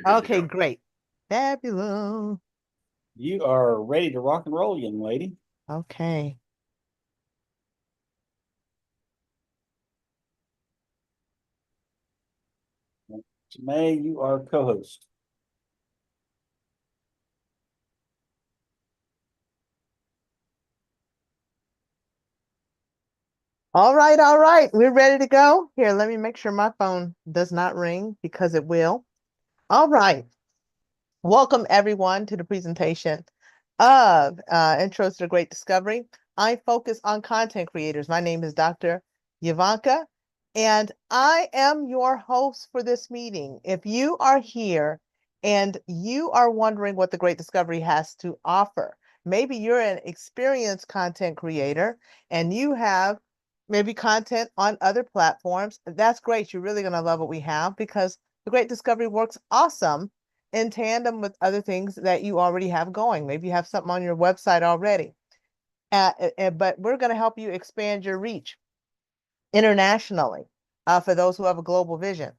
Okay, great. Fabulous. You are ready to rock and roll, young lady. Okay. May, you are co-host. All right, all right. We're ready to go. Here, let me make sure my phone does not ring because it will. All right. Welcome everyone to the presentation of Intros to the Great Discovery. I focus on content creators. My name is Dr. Ivanka, and I am your host for this meeting. If you are here and you are wondering what the Great Discovery has to offer, maybe you're an experienced content creator and you have maybe content on other platforms. That's great. You're really going to love what we have because the Great Discovery works awesome in tandem with other things that you already have going. Maybe you have something on your website already. But we're going to help you expand your reach internationally for those who have a global vision.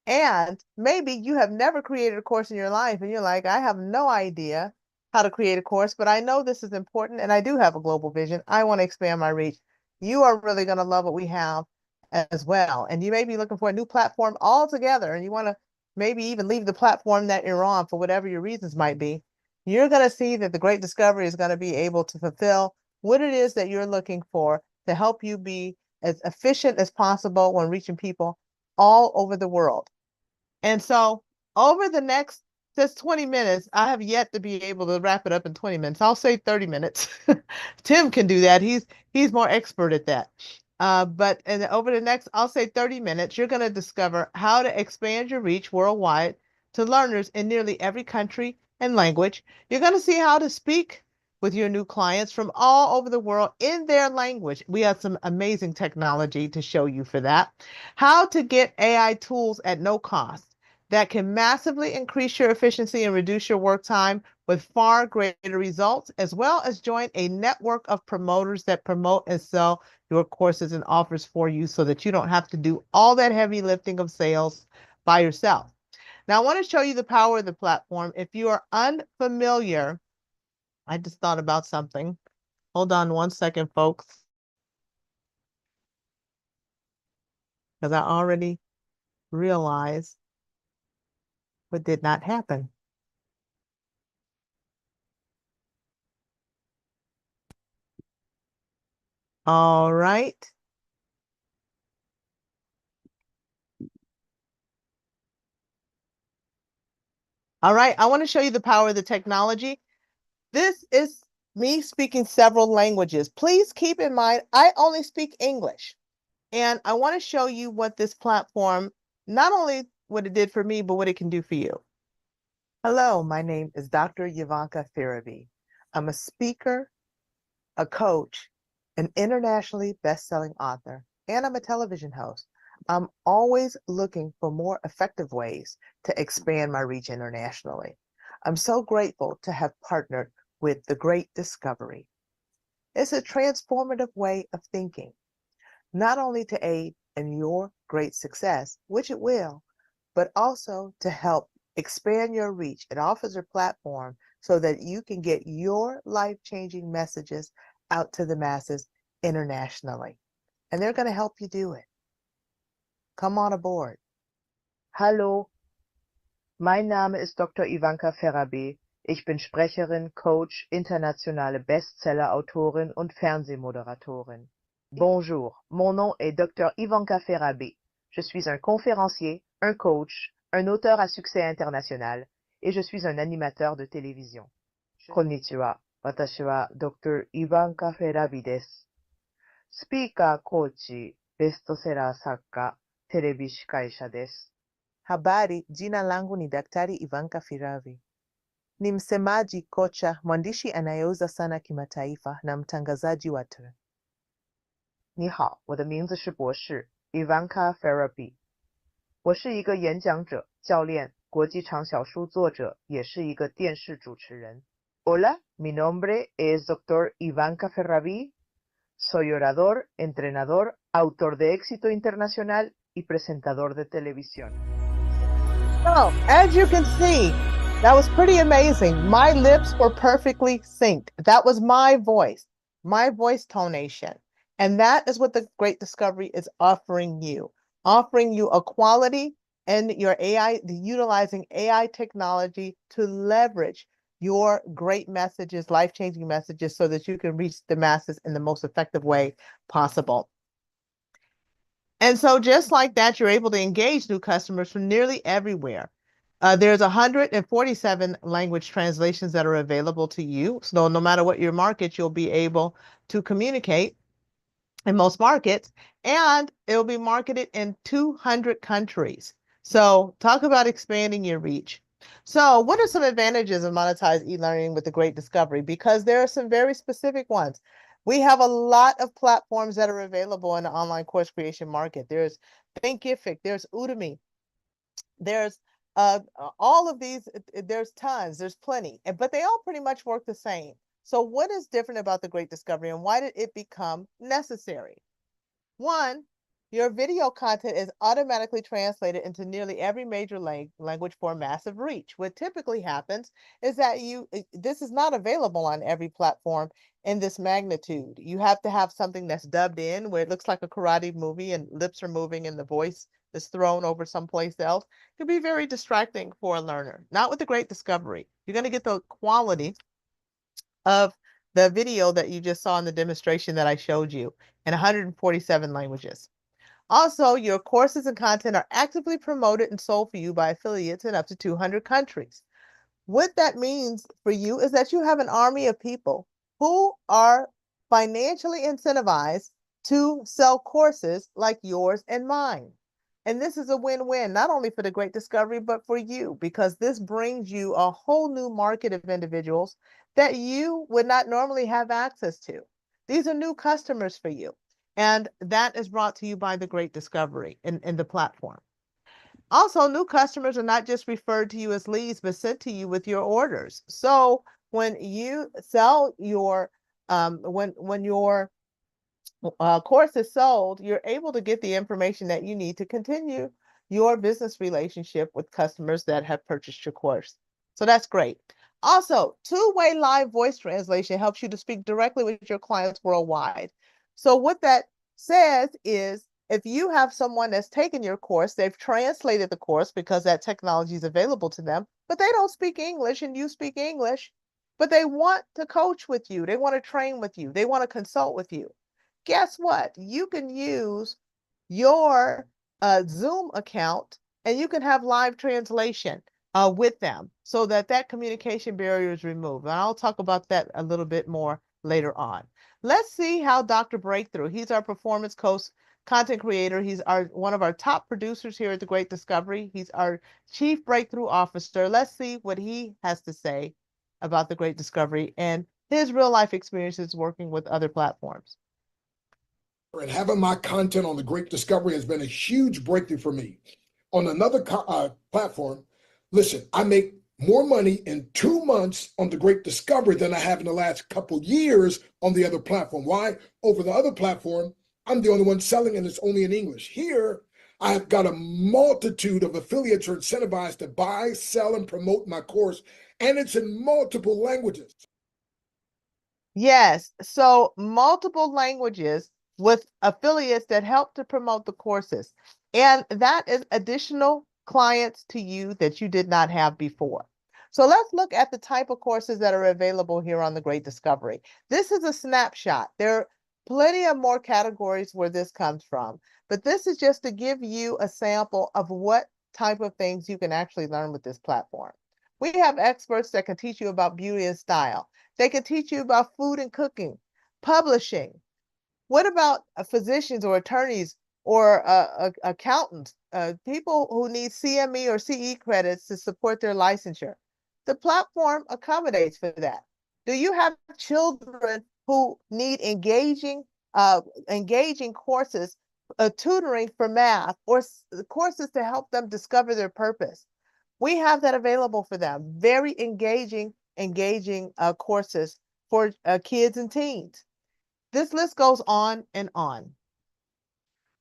And maybe you have never created a course in your life and you're like, I have no idea how to create a course, but I know this is important and I do have a global vision. I want to expand my reach. You are really going to love what we have as well. And you may be looking for a new platform altogether and you want to maybe even leave the platform that you're on for whatever your reasons might be. You're going to see that the Great Discovery is going to be able to fulfill what it is that you're looking for to help you be as efficient as possible when reaching people all over the world. And so over the next just 20 minutes, I have yet to be able to wrap it up in 20 minutes. I'll say 30 minutes. Tim can do that. He's more expert at that. But and over the next, I'll say 30 minutes, you're going to discover how to expand your reach worldwide to learners in nearly every country and language. You're going to see how to speak with your new clients from all over the world in their language. We have some amazing technology to show you for that. How to get AI tools at no cost that can massively increase your efficiency and reduce your work time with far greater results, as well as join a network of promoters that promote and sell your courses and offers for you so that you don't have to do all that heavy lifting of sales by yourself. Now, I want to show you the power of the platform. If you are unfamiliar, I just thought about something. Hold on one second, folks, because I already realized what did not happen. All right. All right, I want to show you the power of the technology. This is me speaking several languages. Please keep in mind, I only speak English. And I want to show you what this platform, not only what it did for me, but what it can do for you. Hello, my name is Dr. Ivanka Firabi. I'm a speaker, a coach, an internationally best-selling author, and I'm a television host. I'm always looking for more effective ways to expand my reach internationally. I'm so grateful to have partnered with The Great Discovery. It's a transformative way of thinking, not only to aid in your great success, which it will, but also to help expand your reach. It offers a platform so that you can get your life-changing messages out to the masses internationally. And they're going to help you do it. Come on aboard. Hallo, mein Name ist Dr. Ivanka Ferabi. Ich bin Sprecherin, Coach, internationale Bestseller-Autorin und Fernsehmoderatorin. Bonjour, mon nom est Dr. Ivanka Ferabi. Je suis un conférencier, un coach, un auteur à succès international et je suis un animateur de télévision. Konnichiwa, watashi wa Dr. Ivanka Ferabi desu. Speaker, coach, bestseller作家, テレビ司会者です。 Habari, jina langu ni Daktari Ivanka Firavi. Ni msemaji, kocha, mwandishi anayeuza sana kimataifa na mtangazaji wa TV. 你好，我的名字是博士 Ivanka Ferabi。我是一个演讲者、教练、国际畅销书作者，也是一个电视主持人。Hola, mi nombre es Dr. Ivanka Ferabi. Soy orador, entrenador, autor de éxito internacional y presentador de televisión. So, as you can see, that was pretty amazing. My lips were perfectly synced. That was my voice tonation. And that is what the Great Discovery is offering you a quality and your AI, utilizing AI technology to leverage your great messages, life-changing messages, so that you can reach the masses in the most effective way possible. And so just like that, you're able to engage new customers from nearly everywhere. There's 147 language translations that are available to you. So no matter what your market, you'll be able to communicate in most markets, and it'll be marketed in 200 countries. So talk about expanding your reach. So what are some advantages of monetized e-learning with the Great Discovery? Because there are some very specific ones. We have a lot of platforms that are available in the online course creation market. There's Thinkific, there's Udemy, there's all of these, there's tons, there's plenty, but they all pretty much work the same. So what is different about the Great Discovery and why did it become necessary? One, your video content is automatically translated into nearly every major language for massive reach. What typically happens is that this is not available on every platform in this magnitude. You have to have something that's dubbed in where it looks like a karate movie and lips are moving and the voice is thrown over someplace else. It can be very distracting for a learner. Not with the Great Discovery. You're going to get the quality of the video that you just saw in the demonstration that I showed you in 147 languages. Also, your courses and content are actively promoted and sold for you by affiliates in up to 200 countries. What that means for you is that you have an army of people who are financially incentivized to sell courses like yours and mine. And this is a win-win, not only for the Great Discovery, but for you, because this brings you a whole new market of individuals that you would not normally have access to. These are new customers for you. And that is brought to you by the Great Discovery in the platform. Also, new customers are not just referred to you as leads, but sent to you with your orders. So when you sell your, when your course is sold, you're able to get the information that you need to continue your business relationship with customers that have purchased your course. So that's great. Also, two-way live voice translation helps you to speak directly with your clients worldwide. So what that says is if you have someone that's taken your course, they've translated the course because that technology is available to them, but they don't speak English and you speak English, but they want to coach with you, they want to train with you, they want to consult with you. Guess what? You can use your Zoom account and you can have live translation with them so that that communication barrier is removed. And I'll talk about that a little bit more later on. Let's see how Dr. Breakthrough, he's our performance coach content creator. He's one of our top producers here at The Great Discovery. He's our chief breakthrough officer. Let's see what he has to say about The Great Discovery and his real life experiences working with other platforms. And having my content on the Great Discovery has been a huge breakthrough for me. On another platform, listen, I make more money in 2 months on the Great Discovery than I have in the last couple years on the other platform. Why? Over the other platform, I'm the only one selling and it's only in English. Here, I've got a multitude of affiliates who are incentivized to buy, sell, and promote my course, and it's in multiple languages. Yes, so multiple languages with affiliates that help to promote the courses. And that is additional clients to you that you did not have before. So let's look at the type of courses that are available here on the Great Discovery. This is a snapshot. There are plenty of more categories where this comes from, but this is just to give you a sample of what type of things you can actually learn with this platform. We have experts that can teach you about beauty and style. They can teach you about food and cooking, publishing. What about physicians or attorneys or accountants, people who need CME or CE credits to support their licensure? The platform accommodates for that. Do you have children who need engaging courses, tutoring for math, or courses to help them discover their purpose? We have that available for them. Very engaging courses for kids and teens. This list goes on and on.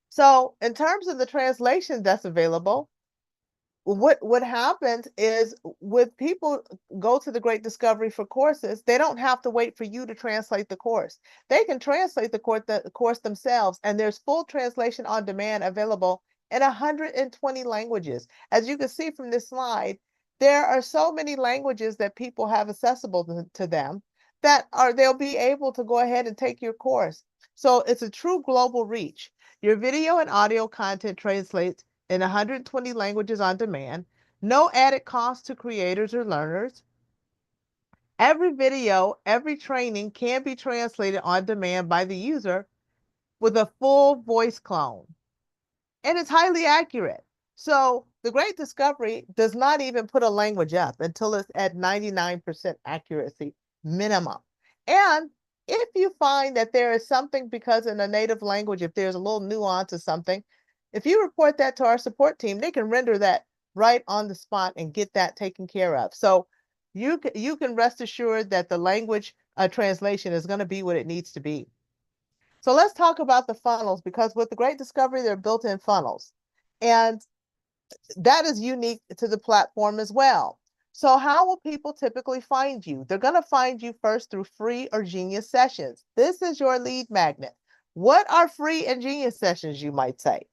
So in terms of the translation that's available, what happens is with people go to the Great Discovery for courses, they don't have to wait for you to translate the course. They can translate the course themselves, and there's full translation on demand available in 120 languages. As you can see from this slide, there are so many languages that people have accessible to them that they'll be able to go ahead and take your course. So it's a true global reach. Your video and audio content translates in 120 languages on demand, no added cost to creators or learners. Every video, every training can be translated on demand by the user with a full voice clone, and it's highly accurate. So the Great Discovery does not even put a language up until it's at 99% accuracy minimum. And if you find that there is something, because in a native language, if there's a little nuance or something, if you report that to our support team, they can render that right on the spot and get that taken care of. So you can rest assured that the language translation is going to be what it needs to be. So let's talk about the funnels, because with the Great Discovery, they're built-in funnels. And that is unique to the platform as well. So how will people typically find you? They're going to find you first through free or Genius sessions. This is your lead magnet. What are free and Genius sessions, you might say?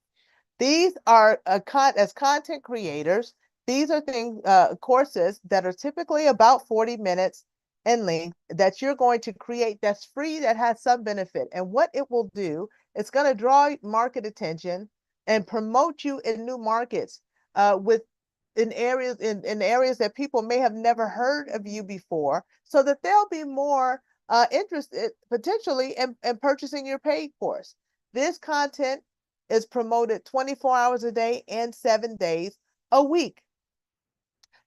These are as content creators, these are courses that are typically about 40 minutes in length that you're going to create that's free, that has some benefit. And what it will do, it's going to draw market attention and promote you in new markets in areas that people may have never heard of you before, so that they'll be more interested potentially in purchasing your paid course. This content is promoted 24 hours a day and 7 days a week.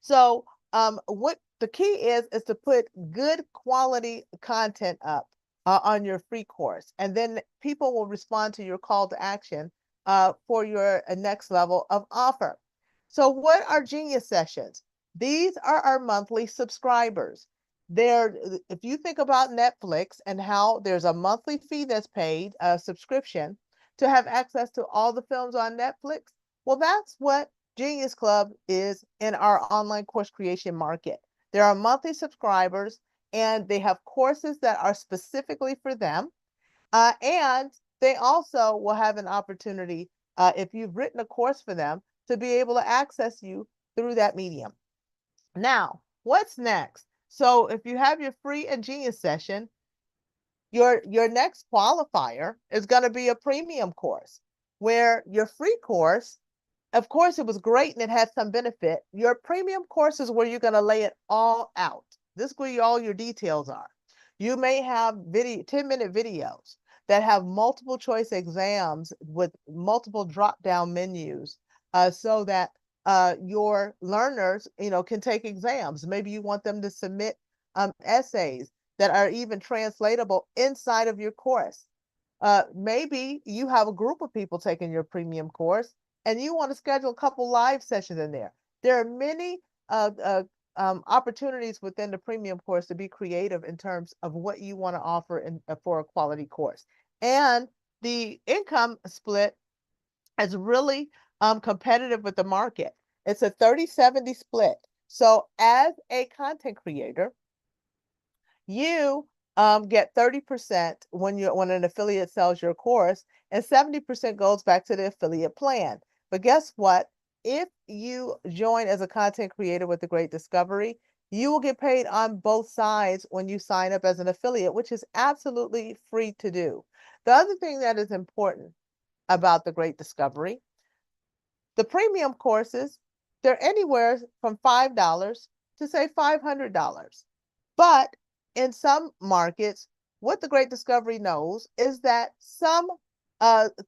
So what the key is to put good quality content up on your free course, and then people will respond to your call to action for your next level of offer. So what are Genius sessions? These are our monthly subscribers. If you think about Netflix and how there's a monthly fee that's paid, a subscription, to have access to all the films on Netflix, well, that's what Genius Club is in our online course creation market. There are monthly subscribers, and they have courses that are specifically for them. And they also will have an opportunity, if you've written a course for them, to be able to access you through that medium. Now, what's next? So if you have your free and Genius session, your next qualifier is going to be a premium course, where your free course, of course, it was great and it had some benefit. Your premium course is where you're going to lay it all out. This is where all your details are. You may have 10-minute videos that have multiple choice exams with multiple drop-down menus, so that your learners, can take exams. Maybe you want them to submit essays that are even translatable inside of your course. Maybe you have a group of people taking your premium course, and you want to schedule a couple live sessions in there. There are many opportunities within the premium course to be creative in terms of what you want to offer for a quality course. And the income split is really competitive with the market. It's a 30-70 split. So as a content creator, you get 30% when an affiliate sells your course, and 70% goes back to the affiliate plan. But guess what? If you join as a content creator with the Great Discovery, you will get paid on both sides when you sign up as an affiliate, which is absolutely free to do. The other thing that is important about the Great Discovery, the premium courses, they're anywhere from $5 to say $500. But in some markets, what the Great Discovery knows is that some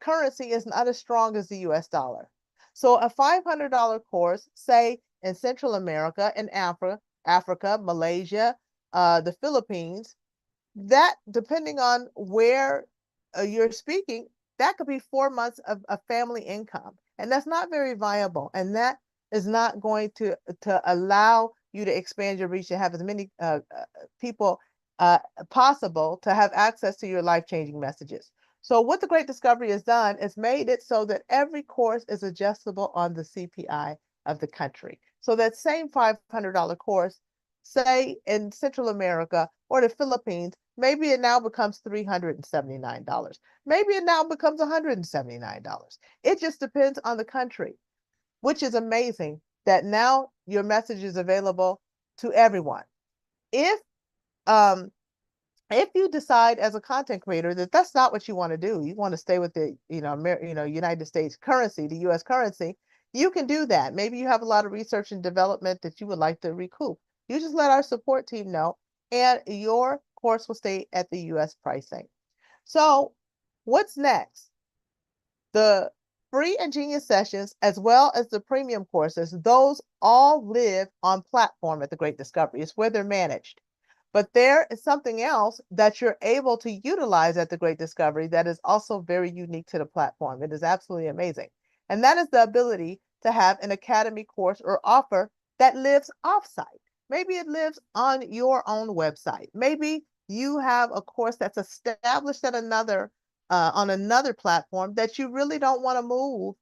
currency is not as strong as the US dollar. So a $500 course, say in Central America, in Africa, Malaysia, the Philippines, that, depending on where you're speaking, that could be 4 months of family income. And that's not very viable. And that is not going to allow you to expand your reach and have as many people possible to have access to your life-changing messages. So what the Great Discovery has done is made it so that every course is adjustable on the CPI of the country. So that same $500 course, say in Central America or the Philippines, maybe it now becomes $379. Maybe it now becomes $179. It just depends on the country, which is amazing that now your message is available to everyone. If um, if you decide as a content creator that that's not what you want to do, you want to stay with the United States currency, the U.S. currency, you can do that. Maybe you have a lot of research and development that you would like to recoup. You just let our support team know, and your course will stay at the U.S. pricing. So, what's next? The free and genius sessions, as well as the premium courses, those all live on platform at the Great Discovery. It's where they're managed. But there is something else that you're able to utilize at the Great Discovery that is also very unique to the platform. It is absolutely amazing. And that is the ability to have an academy course or offer that lives offsite. Maybe it lives on your own website. Maybe you have a course that's established at another on another platform that you really don't want to move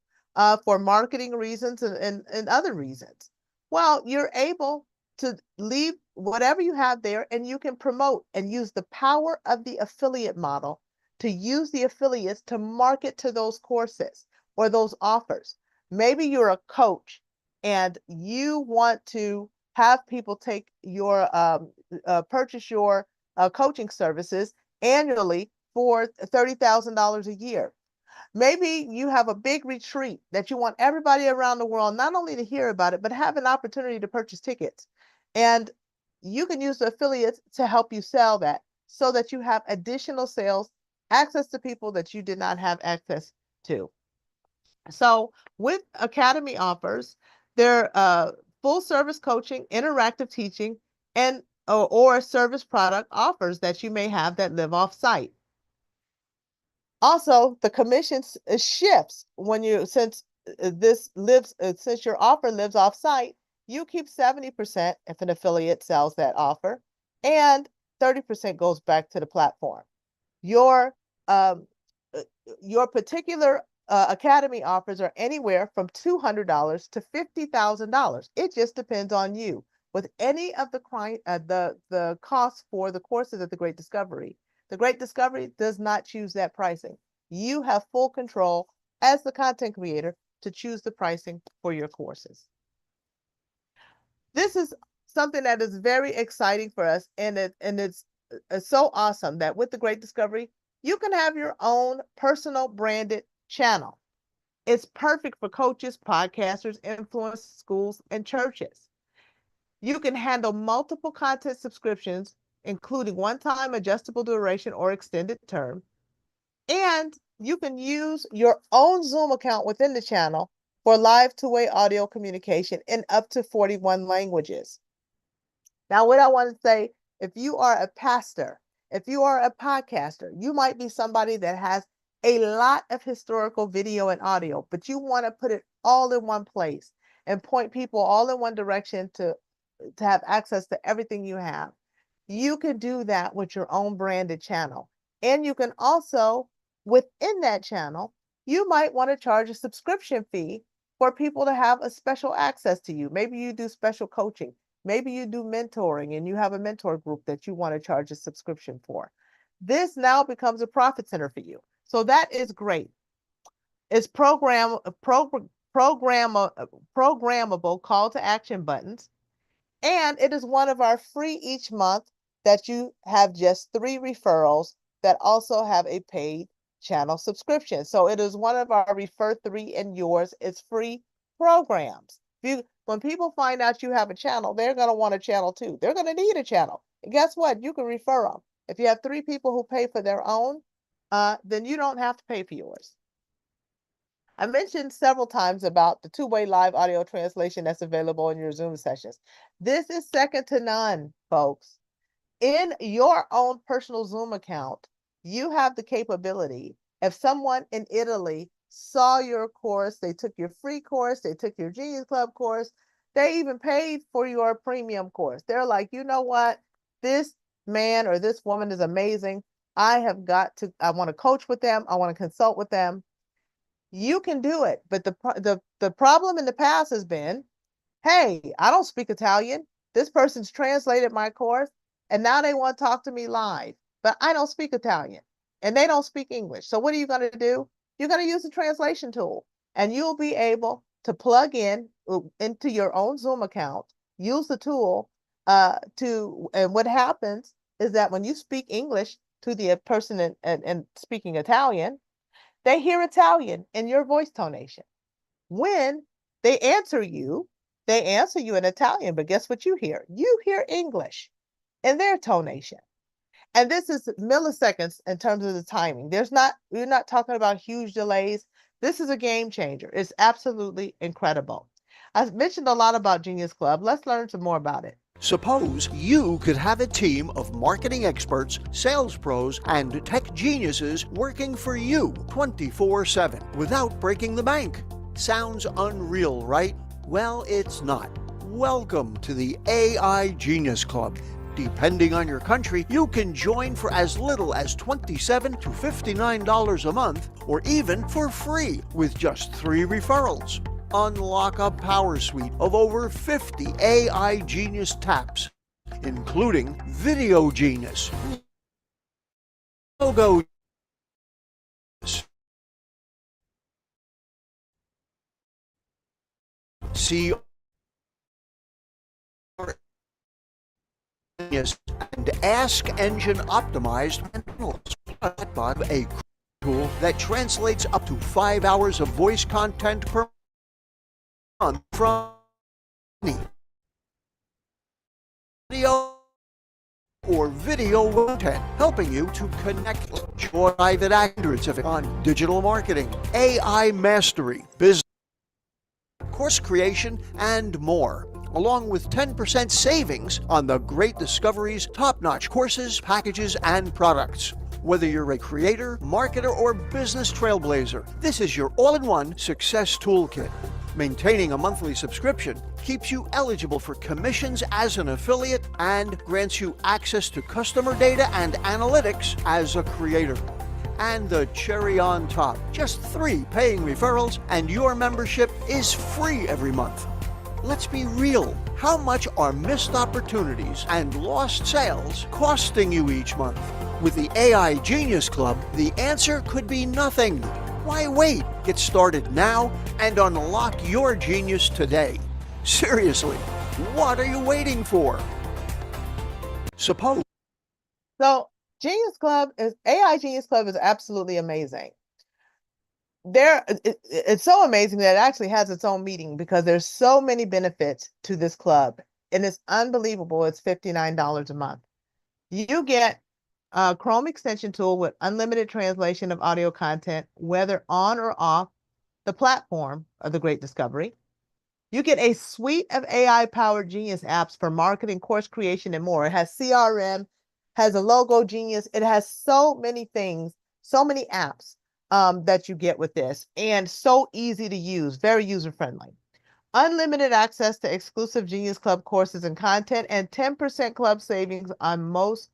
for marketing reasons and other reasons. Well, you're able to leave whatever you have there, and you can promote and use the power of the affiliate model to use the affiliates to market to those courses or those offers. Maybe you're a coach and you want to have people take your purchase your coaching services annually for $30,000 a year. Maybe you have a big retreat that you want everybody around the world not only to hear about it, but have an opportunity to purchase tickets. And you can use the affiliates to help you sell that so that you have additional sales, access to people that you did not have access to. So with Academy offers, they're full service coaching, interactive teaching, and or service product offers that you may have that live off site. Also, the commission shifts when you since since your offer lives off site, you keep 70% if an affiliate sells that offer, and 30% goes back to the platform. Your um, your particular academy offers are anywhere from $200 to $50,000. It just depends on you. With any of the costs for the courses at the Great Discovery, the Great Discovery does not choose that pricing. You have full control as the content creator to choose the pricing for your courses. This is something that is very exciting for us, and it's so awesome that with the Great Discovery, you can have your own personal branded channel. It's perfect for coaches, podcasters, influencers, schools, and churches. You can handle multiple content subscriptions, including one-time adjustable duration or extended term. And you can use your own Zoom account within the channel for live two-way audio communication in up to 41 languages. Now, what I want to say, if you are a pastor, if you are a podcaster, you might be somebody that has a lot of historical video and audio, but you want to put it all in one place and point people all in one direction to have access to everything you have. You can do that with your own branded channel. And you can also, within that channel, you might want to charge a subscription fee for people to have a special access to you. Maybe you do special coaching. Maybe you do mentoring and you have a mentor group that you want to charge a subscription for. This now becomes a profit center for you. So that is great. It's programmable call to action buttons. And it is one of our free each month that you have just 3 referrals that also have a paid channel subscription. So it is one of our refer 3 and yours. It's free programs. When people find out you have a channel, they're going to want a channel too. They're going to need a channel. And guess what? You can refer them. If you have 3 people who pay for their own, then you don't have to pay for yours. I mentioned several times about the two-way live audio translation that's available in your Zoom sessions. This is second to none, folks. In your own personal Zoom account, you have the capability. If someone in Italy saw your course, they took your free course, they took your Genius Club course, they even paid for your premium course. They're like, you know what? This man or this woman is amazing. I want to coach with them. I want to consult with them. You can do it, but the problem in the past has been hey, I don't speak Italian. This person's translated my course and now they want to talk to me live, but I don't speak Italian and they don't speak English. So what are you going to do? You're going to use the translation tool and you'll be able to plug in into your own Zoom account, use the tool and what happens is that when you speak English to the person and speaking Italian, they hear Italian in your voice tonation. When they answer you in Italian, but guess what you hear? You hear English in their tonation. And this is milliseconds in terms of the timing. We're not talking about huge delays. This is a game changer. It's absolutely incredible. I've mentioned a lot about Genius Club. Let's learn some more about it. Suppose you could have a team of marketing experts, sales pros, and tech geniuses working for you 24/7 without breaking the bank. Sounds unreal, right? Well, it's not. Welcome to the AI Genius Club. Depending on your country, you can join for as little as $27 to $59 a month, or even for free with just 3 referrals. Unlock a power suite of over 50 AI Genius taps, including Video Genius, Logo Genius, and Ask Engine Optimized panels. A tool that translates up to 5 hours of voice content per month from audio or video content, helping you to connect with private hundreds of it on digital marketing, AI mastery, business, course creation, and more, along with 10% savings on the Great Discovery's top-notch courses, packages, and products. Whether you're a creator, marketer, or business trailblazer, this is your all-in-one success toolkit. Maintaining a monthly subscription keeps you eligible for commissions as an affiliate and grants you access to customer data and analytics as a creator. And the cherry on top, just 3 paying referrals and your membership is free every month. Let's be real. How much are missed opportunities and lost sales costing you each month? With the AI Genius Club, the answer could be nothing. Why wait? Get started now and unlock your genius today. Seriously, what are you waiting for? Suppose. So AI Genius Club is absolutely amazing. It's so amazing that it actually has its own meeting because there's so many benefits to this club, and it's unbelievable. It's $59 a month. You get a Chrome extension tool with unlimited translation of audio content, whether on or off the platform of the Great Discovery. You get a suite of AI-powered Genius apps for marketing, course creation, and more. It has CRM, has a Logo Genius. It has so many things, so many apps that you get with this, and so easy to use, very user-friendly. Unlimited access to exclusive Genius Club courses and content, and 10% club savings on most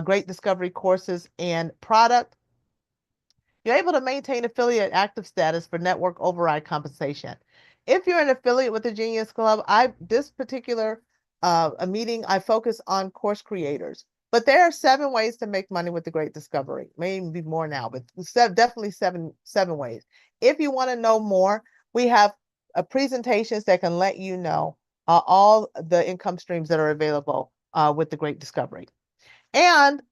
Great Discovery courses and product. You're able to maintain affiliate active status for network override compensation. If you're an affiliate with the Genius Club, this particular meeting, I focus on course creators. But there are 7 ways to make money with the Great Discovery. Maybe more now, but definitely seven ways. If you want to know more, we have presentations that can let you know all the income streams that are available with the Great Discovery. And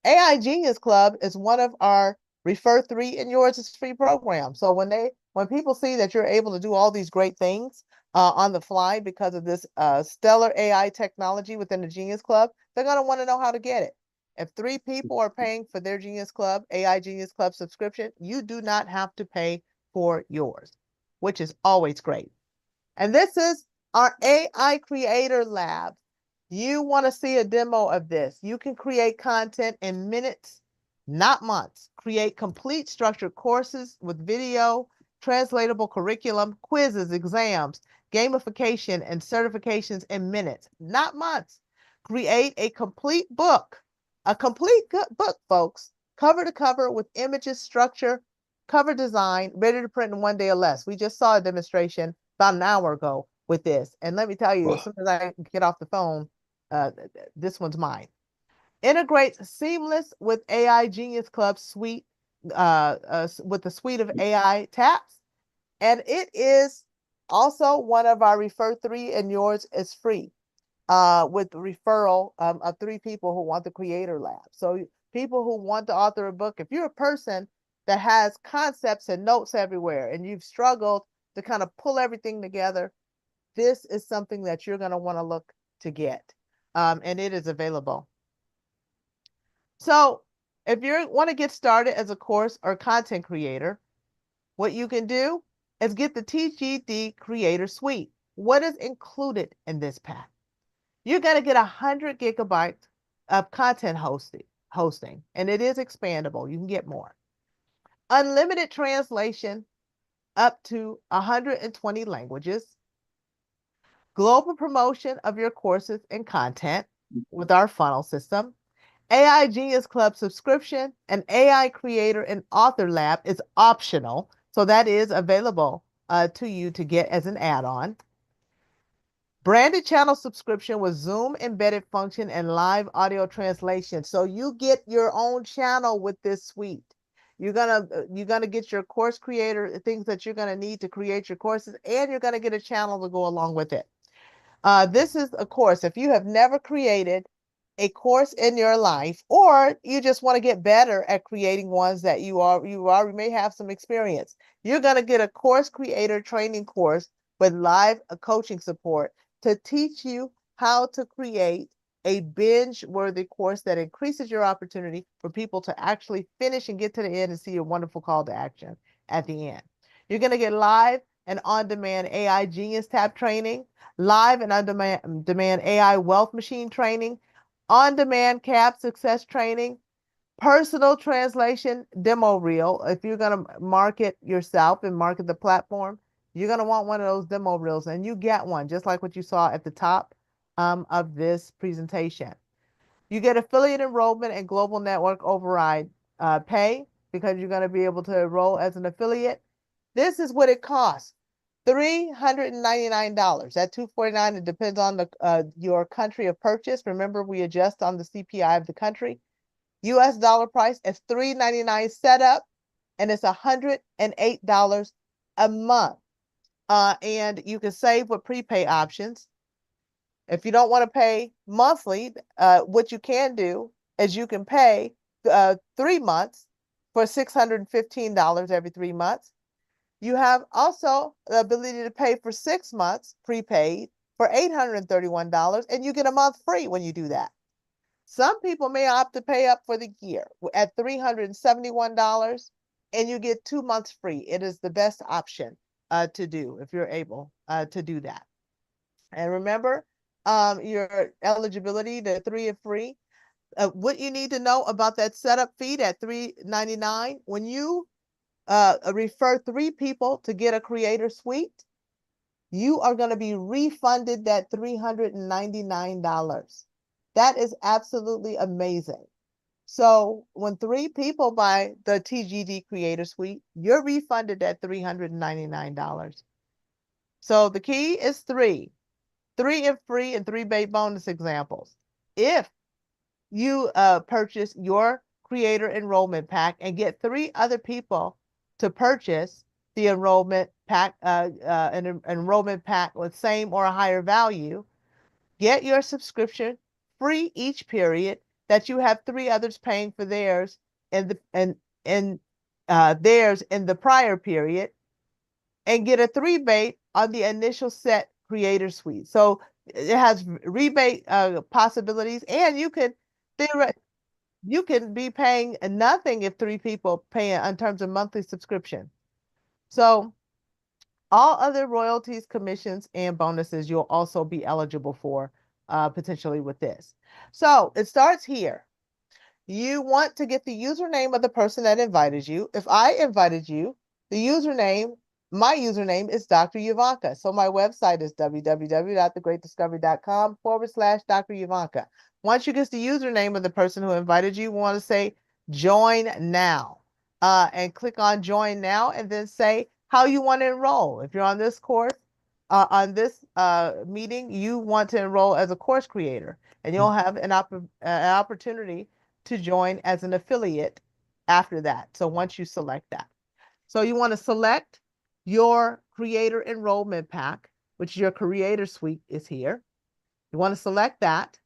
AI Genius Club is one of our Refer 3 and Yours is Free programs. So when people see that you're able to do all these great things on the fly because of this stellar AI technology within the Genius Club, they're going to want to know how to get it. If 3 people are paying for their Genius Club, AI Genius Club subscription, you do not have to pay for yours, which is always great. And this is our AI Creator Lab. You want to see a demo of this? You can create content in minutes, not months. Create complete structured courses with video, translatable curriculum, quizzes, exams, gamification, and certifications in minutes, not months. Create a complete book, book, folks, cover to cover with images, structure, cover design, ready to print in 1 day or less. We just saw a demonstration about an hour ago with this. And let me tell you, Well, as soon as I get off the phone, this one's mine. Integrates seamless with AI Genius Club suite, with the suite of AI taps. And it is also one of our refer three, and yours is free, with referral of 3 people who want the creator lab. So people who want to author a book, if you're a person that has concepts and notes everywhere and you've struggled to kind of pull everything together, this is something that you're going to want to look to get. And it is available. So if you want to get started as a course or content creator, what you can do is get the TGD Creator Suite. What is included in this pack? You're going to get 100 gigabytes of content hosting, and it is expandable. You can get more. Unlimited translation up to 120 languages. Global promotion of your courses and content with our funnel system. AI Genius Club subscription and AI Creator and Author Lab is optional. So that is available to you to get as an add-on. Branded channel subscription with Zoom embedded function and live audio translation. So you get your own channel with this suite. You're gonna get your course creator things that you're gonna need to create your courses, and you're gonna get a channel to go along with it. This is a course. If you have never created a course in your life, or you just want to get better at creating ones that you already may have some experience, you're going to get a course creator training course with live coaching support to teach you how to create a binge-worthy course that increases your opportunity for people to actually finish and get to the end and see a wonderful call to action at the end. You're going to get live and on-demand AI Genius Tab training, live and on-demand AI Wealth Machine training, on-demand CAP success training, personal translation demo reel. If you're going to market yourself and market the platform, you're going to want one of those demo reels, and you get one just like what you saw at the top of this presentation. You get affiliate enrollment and global network override pay, because you're going to be able to enroll as an affiliate. This is what it costs. $399. At $249, it depends on the your country of purchase. Remember, we adjust on the CPI of the country. US dollar price is $399 setup, and it's $108 a month. And you can save with prepay options. If you don't want to pay monthly, what you can do is you can pay 3 months for $615 every 3 months. You have also the ability to pay for 6 months prepaid for $831, and you get a month free when you do that. Some people may opt to pay up for the year at $371, and you get 2 months free. It is the best option to do if you're able to do that. And remember, your eligibility to 3 and free. What you need to know about that setup fee at $399, when you refer 3 people to get a creator suite, you are going to be refunded that $399. That is absolutely amazing. So when 3 people buy the TGD Creator Suite, you're refunded that $399. So the key is 3 and free and 3 bait bonus examples. If you purchase your creator enrollment pack and get 3 other people to purchase the enrollment pack, an enrollment pack with same or a higher value, get your subscription free each period, that you have 3 others paying for theirs theirs in the prior period, and get a 3 bait on the initial set creator suite. So it has rebate possibilities, and you can be paying nothing if 3 people pay in terms of monthly subscription. So all other royalties, commissions, and bonuses you'll also be eligible for potentially with this. So it starts here. You want to get the username of the person that invited you. If I invited you, my username is Dr. Ivanka. So my website is www.thegreatdiscovery.com/Dr. Ivanka. Once you get the username of the person who invited you, you want to say join now, and click on join now, and then say how you want to enroll. If you're on this course, on this meeting, you want to enroll as a course creator, and you'll have an opportunity to join as an affiliate after that. So once you select that. So you want to select your creator enrollment pack, which your creator suite is here. You want to select that.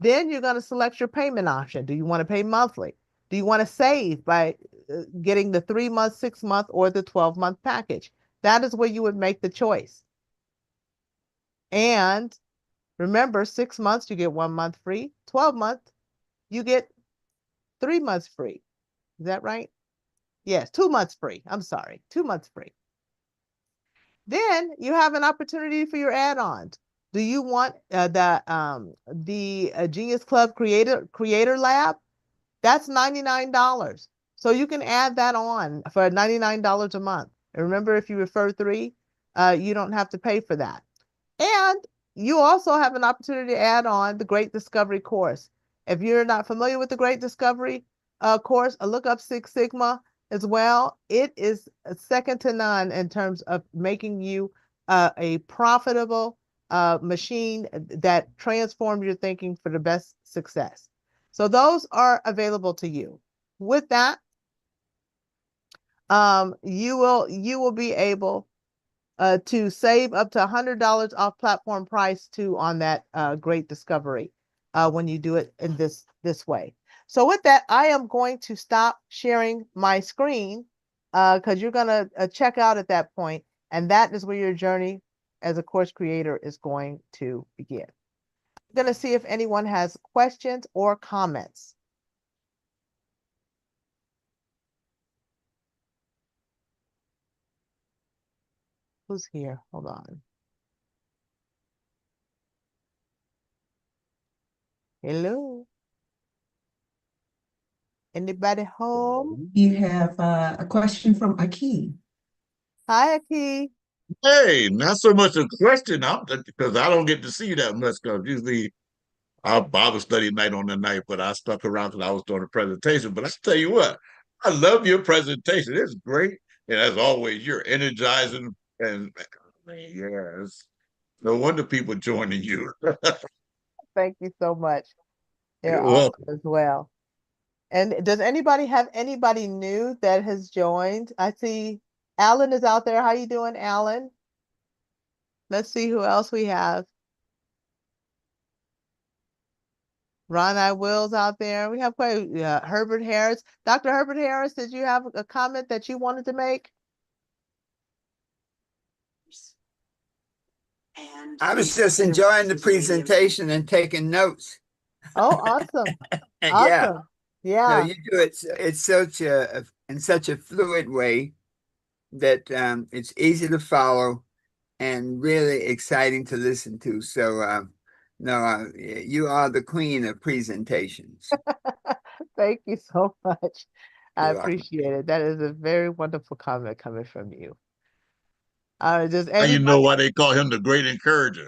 Then you're going to select your payment option. Do you want to pay monthly? Do you want to save by getting the 3-month, 6-month, or the 12-month package? That is where you would make the choice. And remember, 6 months, you get 1 month free. 12 months, you get 3 months free. Is that right? Yes, 2 months free. I'm sorry, 2 months free. Then you have an opportunity for your add-ons. Do you want the Genius Club Creator Lab? That's $99. So you can add that on for $99 a month. And remember, if you refer 3, you don't have to pay for that. And you also have an opportunity to add on the Great Discovery course. If you're not familiar with the Great Discovery course, look up Six Sigma as well. It is second to none in terms of making you a profitable machine that transforms your thinking for the best success. So those are available to you. With that, you will be able to save up to $100 off platform price too on that Great Discovery when you do it in this way. So with that, I am going to stop sharing my screen because you're going to check out at that point, and that is where your journey as a course creator is going to begin. I'm going to see if anyone has questions or comments. Who's here? Hold on. Hello. Anybody home? You have a question from Aki. Hi, Aki. Hey, not so much a question, because I don't get to see you that much. Because usually our Bible study night on the night, but I stuck around because I was doing a presentation. But I tell you what, I love your presentation. It's great, and as always, you're energizing. And man, yeah, it's no wonder people joining you. Thank you so much. They're You're awesome welcome. as well. And does anybody have anybody new that has joined? I see Alan is out there. How you doing, Alan? Let's see who else we have. Ron I. Wills out there. We have quite Herbert Harris. Dr. Herbert Harris, did you have a comment that you wanted to make? I was just enjoying the presentation and taking notes. Oh, awesome. Yeah. Awesome. Yeah. No, you do it. It's such in such a fluid way that it's easy to follow and really exciting to listen to. So, no, you are the queen of presentations. Thank you so much. I You're welcome. appreciate it. That is a very wonderful comment coming from you. Does Now you anybody? know why they call him the great encourager.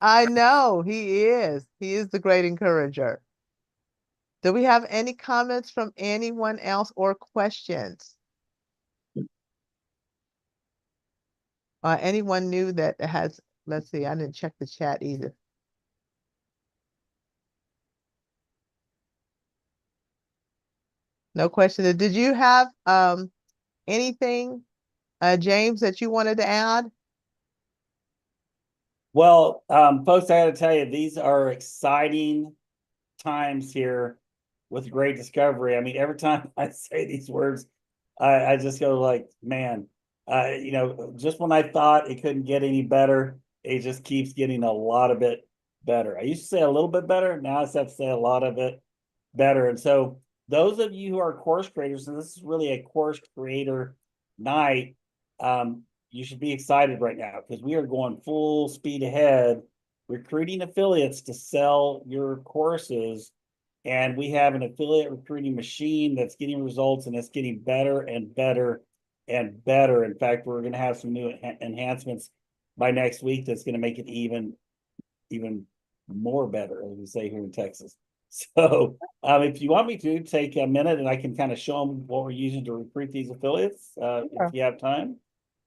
I know he is. He is the great encourager. Do we have any comments from anyone else or questions? Anyone new that has, let's see, I didn't check the chat either. No question. Did you have anything, James, that you wanted to add? Well, folks, I got to tell you, these are exciting times here with Great Discovery. I mean, every time I say these words, I just go like, man, you know, just when I thought it couldn't get any better, it just keeps getting a lot of it better. I used to say a little bit better. Now I just have to say a lot of it better. And so those of you who are course creators, and this is really a course creator night, you should be excited right now because we are going full speed ahead, recruiting affiliates to sell your courses. And we have an affiliate recruiting machine that's getting results, and it's getting better and better and better. In fact, we're going to have some new enhancements by next week that's going to make it even more better, as we say here in Texas. So if you want me to take a minute and I can kind of show them what we're using to recruit these affiliates, if you have time.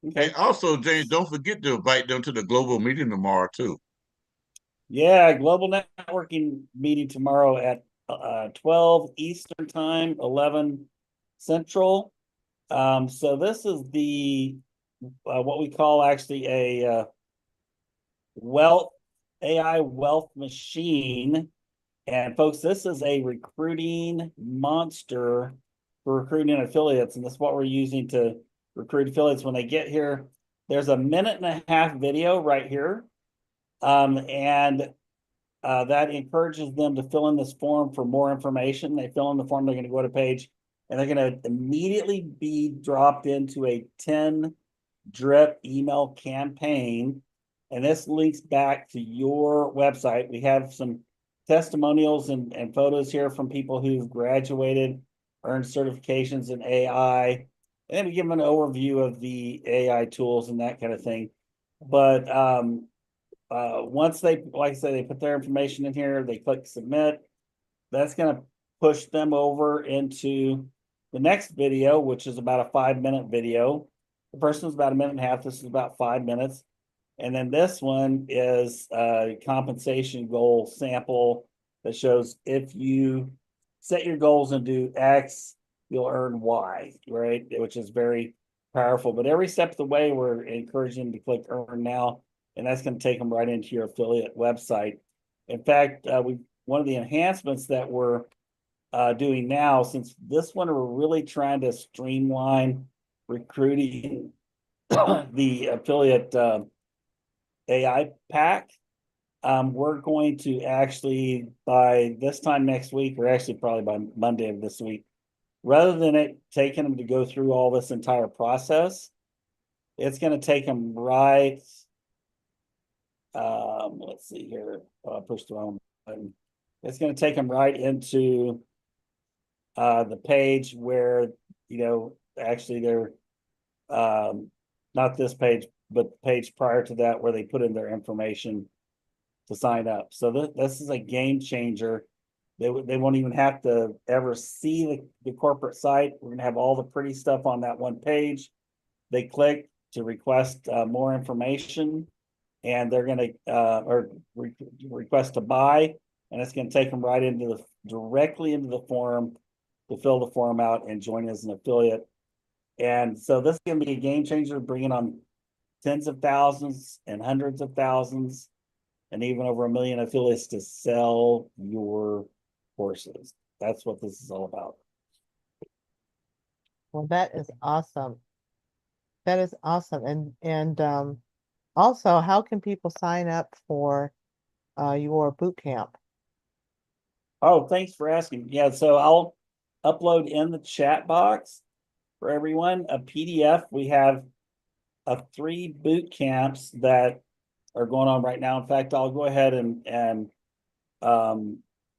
Okay. Also, James, don't forget to invite them to the global meeting tomorrow too. Yeah, global networking meeting tomorrow at 12 Eastern time, 11 Central. So this is the what we call actually a wealth AI wealth machine. And folks, this is a recruiting monster for recruiting affiliates, and that's what we're using to recruit affiliates when they get here. There's a 1.5-minute video right here. And that encourages them to fill in this form for more information. They fill in the form, they're going to go to page, and they're going to immediately be dropped into a 10 drip email campaign. And this links back to your website. We have some testimonials and photos here from people who've graduated, earned certifications in AI. And then we give them an overview of the AI tools and that kind of thing. But once they, like I said, they put their information in here, they click submit. That's going to push them over into the next video, which is about a 5-minute video. The first one's about 1.5 minutes. This is about 5 minutes. And then this one is a compensation goal sample that shows if you set your goals and do X, you'll earn Y, right? Which is very powerful. But every step of the way, we're encouraging them to click earn now, and that's going to take them right into your affiliate website. In fact, one of the enhancements that we're doing now, since this one we're really trying to streamline recruiting the affiliate AI pack. We're going to actually, by this time next week, or actually probably by Monday of this week, rather than it taking them to go through all this entire process, it's going to take them right. Let's see here. Oh, I pushed the wrong button. It's going to take them right into the page where, actually they're not this page, but the page prior to that where they put in their information to sign up. So this is a game changer. They won't even have to ever see the corporate site. We're gonna have all the pretty stuff on that one page. They click to request more information, and they're gonna request to buy, and it's gonna take them right into directly into the form to fill the form out and join as an affiliate. And so this is going to be a game changer, bringing on tens of thousands and hundreds of thousands and even over 1 million affiliates to sell your courses. That's what this is all about. Well, that is awesome. That is awesome. And also, how can people sign up for your boot camp? Oh, thanks for asking. Yeah, so I'll upload in the chat box for everyone a PDF. We have 3 boot camps that are going on right now. In fact, I'll go ahead and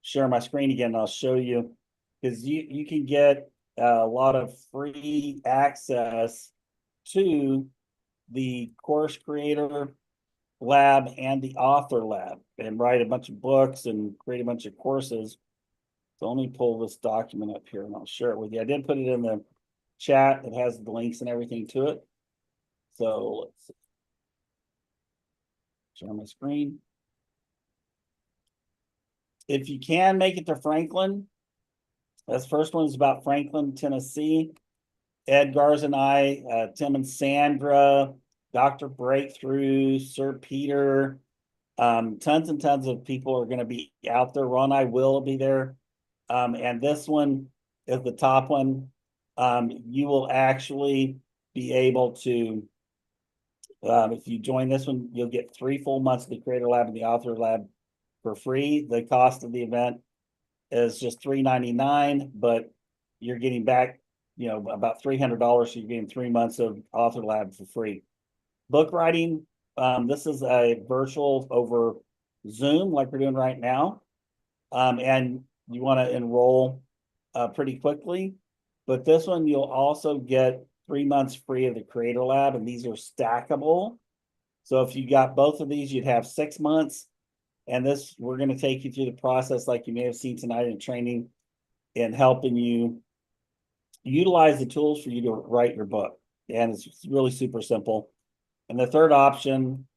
share my screen again. And I'll show you, because you can get a lot of free access to the Course Creator Lab and the Author Lab, and write a bunch of books and create a bunch of courses. So let me pull this document up here and I'll share it with you. I did put it in the chat. It has the links and everything to it. So let's see. Share my screen. If you can make it to Franklin, this first one is about Franklin, Tennessee. Ed Garza and I, Tim and Sandra, Dr. Breakthrough, Sir Peter, tons and tons of people are going to be out there. Ron and I will be there. And this one is the top one. You will actually be able to, if you join this one, you'll get 3 full months of the Creator Lab and the Author Lab for free. The cost of the event is just $3.99, but you're getting back, about $300. So you're getting 3 months of Author Lab for free. Book writing, this is a virtual over Zoom like we're doing right now. And you want to enroll pretty quickly. But this one, you'll also get 3 months free of the Creator Lab, and these are stackable. So if you got both of these, you'd have 6 months. And this, we're going to take you through the process like you may have seen tonight in training, in helping you utilize the tools for you to write your book. and it's really super simple. And the third option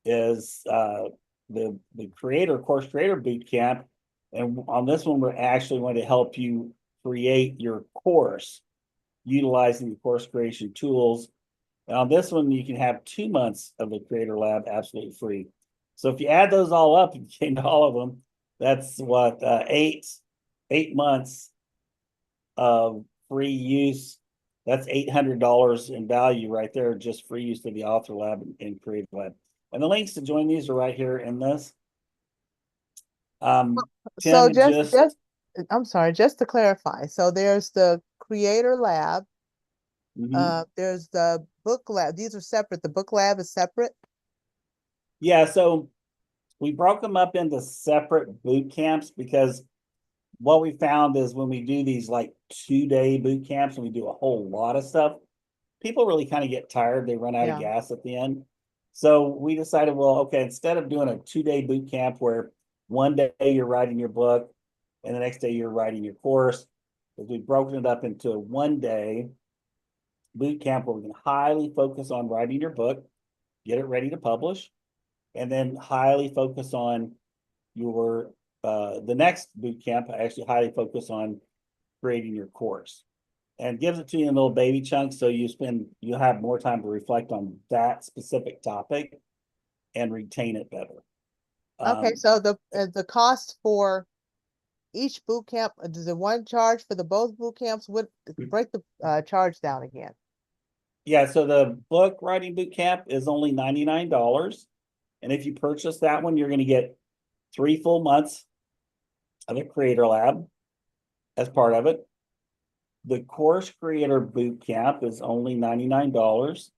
is the course creator boot camp. And on this one, we're actually going to help you create your course utilizing the course creation tools. And on this one, you can have 2 months of the Creator Lab absolutely free. So if you add those all up and came to all of them, that's what 8 months of free use. That's $800 in value right there, just free use of the Author Lab and Creator Lab. And the links to join these are right here in this. So Tim, I'm sorry, just to clarify. So there's the Creator Lab, Mhm. there's the Book Lab. These are separate. The Book Lab is separate. Yeah, so we broke them up into separate boot camps because what we found is when we do these like 2-day boot camps and we do a whole lot of stuff, people really kind of get tired. They run out of Yeah. gas at the end. So we decided, well, okay, instead of doing a 2-day boot camp where one day you're writing your book and the next day you're writing your course, we've broken it up into a 1-day boot camp where we can highly focus on writing your book, get it ready to publish, and then highly focus on your the next boot camp. I actually highly focus on creating your course, and gives it to you in little baby chunks, so you have more time to reflect on that specific topic and retain it better. Okay, so the cost for each boot camp, does the one charge for the both boot camps? What break the charge down again? Yeah, so the book writing boot camp is only $99. And if you purchase that one, you're going to get 3 full months of the Creator Lab as part of it. The Course Creator Boot Camp is only $99,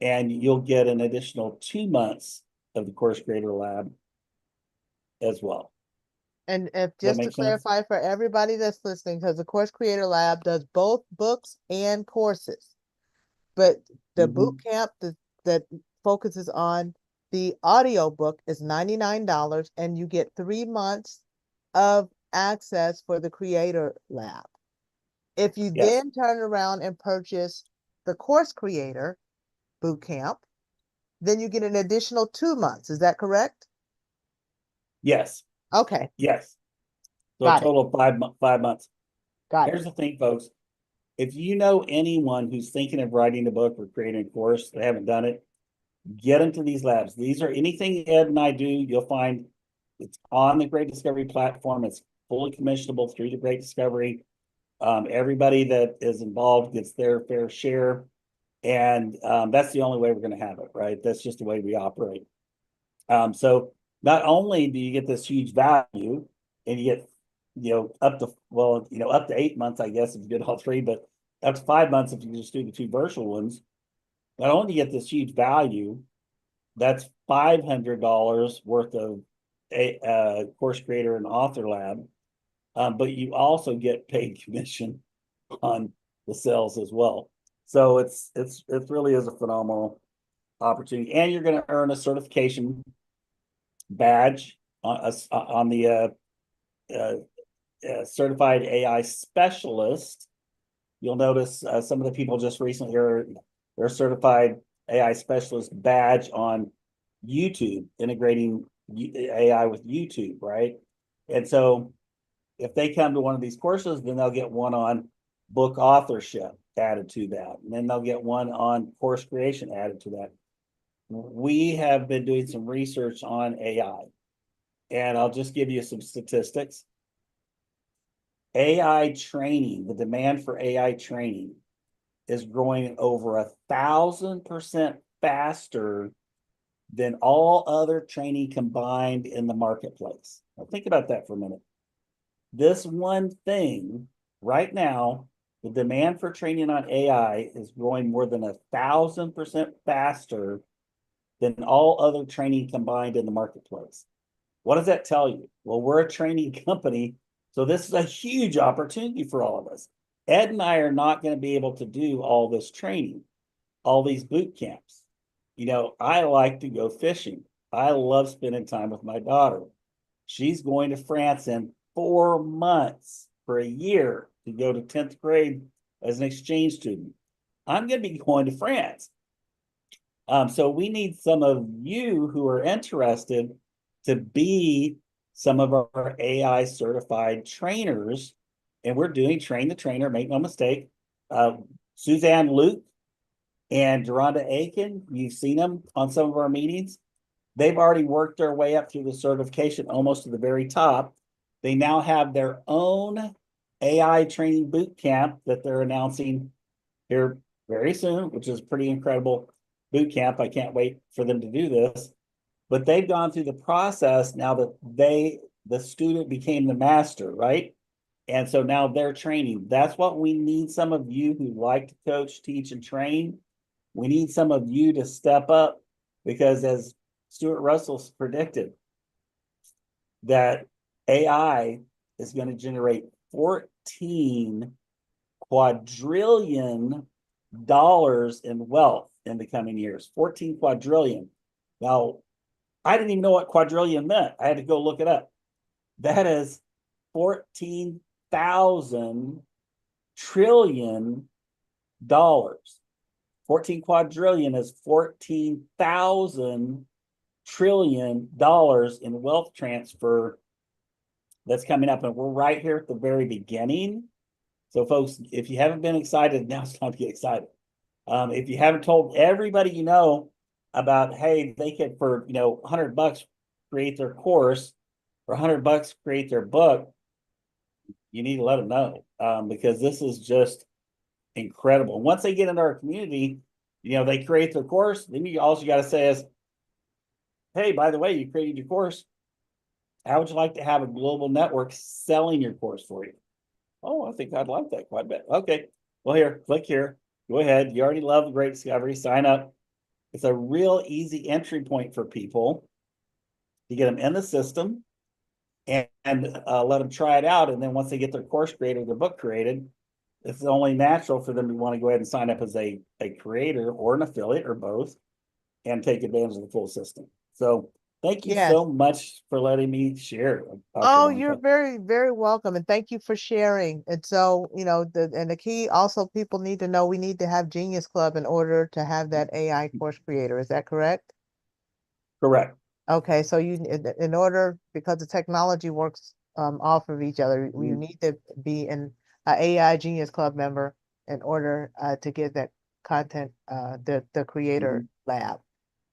and you'll get an additional 2 months of the Course Creator Lab as well. And if Does that just to make sense? clarify for everybody that's listening, because the Course Creator Lab does both books and courses, but the boot camp that focuses on the audio book is $99, and you get 3 months of access for the Creator Lab. If you Yes. then turn around and purchase the Course Creator Boot Camp, then you get an additional 2 months. Is that correct? Yes. Okay, Yes. So a got it. total of 5 months. Got Here's it. the thing, folks. If you know anyone who's thinking of writing a book or creating a course, they haven't done it, get into these labs. These are anything Ed and I do, you'll find it's on the Great Discovery platform. It's fully commissionable through the Great Discovery. Everybody that is involved gets their fair share. And that's the only way we're going to have it, right? That's just the way we operate. So not only do you get this huge value and you get, up to 8 months, I guess, if you did all three, but up to 5 months if you just do the 2 virtual ones. Not only do you get this huge value, that's $500 worth of a course creator and author lab, but you also get paid commission on the sales as well. So it really is a phenomenal opportunity, and you're going to earn a certification badge on the certified AI specialist. You'll notice some of the people just recently are their certified AI specialist badge on YouTube, integrating AI with YouTube, right? And so if they come to one of these courses, then they'll get one on book authorship added to that. And then they'll get one on course creation added to that. We have been doing some research on AI, and I'll just give you some statistics. AI training, the demand for AI training is growing over 1,000% faster than all other training combined in the marketplace. Now think about that for a minute. This one thing right now, the demand for training on AI is growing more than 1,000% faster than all other training combined in the marketplace. What does that tell you? Well, we're a training company, so this is a huge opportunity for all of us. Ed and I are not going to be able to do all this training, all these boot camps. I like to go fishing. I love spending time with my daughter. She's going to France in 4 months for a year to go to 10th grade as an exchange student. I'm going to be going to France. So we need some of you who are interested to be some of our AI certified trainers. And we're doing train the trainer, make no mistake. Suzanne Luke and Deronda Aiken, you've seen them on some of our meetings. They've already worked their way up through the certification almost to the very top. They now have their own AI training boot camp that they're announcing here very soon, which is pretty incredible boot camp. I can't wait for them to do this. But they've gone through the process now that the student became the master, right? And so now they're training. That's what we need. Some of you who like to coach, teach, and train. We need some of you to step up, because as Stuart Russell's predicted, that AI is going to generate 14 quadrillion dollars in wealth in the coming years. 14 quadrillion. Now, I didn't even know what quadrillion meant. I had to go look it up. That is 14,000 trillion dollars. 14 quadrillion is 14,000 trillion dollars in wealth transfer that's coming up. And we're right here at the very beginning. So folks, if you haven't been excited, now it's time to get excited. If you haven't told everybody you know about, hey, they could for, $100 create their course, or $100 create their book, you need to let them know, because this is just incredible. Once they get into our community, they create their course. Then all you got to say is, hey, by the way, you created your course. How would you like to have a global network selling your course for you? Oh, I think I'd like that quite a bit. Okay, well, here, click here. Go ahead. You already love the Great Discovery. Sign up. It's a real easy entry point for people to get them in the system and let them try it out. And then once they get their course created, their book created, it's only natural for them to want to go ahead and sign up as a creator or an affiliate or both and take advantage of the full system. So thank you Yes. so much for letting me share. Dr. Oh, Wonka. you're very, very welcome. And thank you for sharing. And so, the key also, people need to know, we need to have Genius Club in order to have that AI course creator. Is that correct? Correct. Okay, so in order, because the technology works off of each other, you need to be an AI Genius Club member in order to get that content, the creator lab.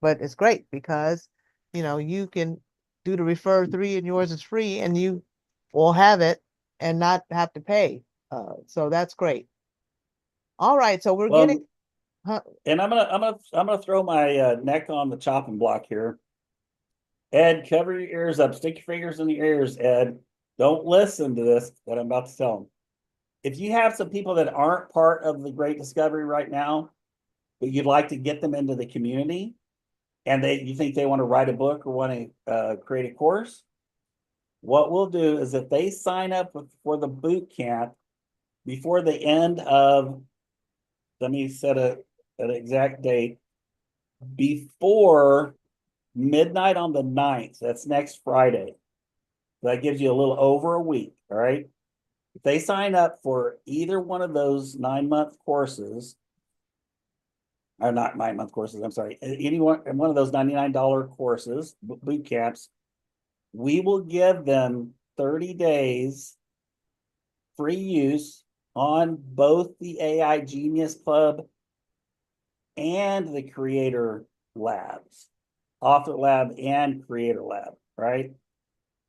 But it's great because, you can do the refer 3 and yours is free, and you will have it and not have to pay. So that's great. All right, so we're Well, getting. and I'm gonna throw my neck on the chopping block here. Ed, cover your ears up. Stick your fingers in your ears, Ed. Don't listen to this that I'm about to tell them. If you have some people that aren't part of the Great Discovery right now, but you'd like to get them into the community, and you think they want to write a book or want to create a course, what we'll do is if they sign up for the boot camp before the end of, let me set an exact date, before midnight on the 9th, that's next Friday. That gives you a little over a week, all right? If they sign up for either one of those 9-month courses, or not 9-month courses, I'm sorry, one of those $99 courses, boot camps, we will give them 30 days free use on both the AI Genius Club and the Creator Labs, Author Lab and Creator Lab, right?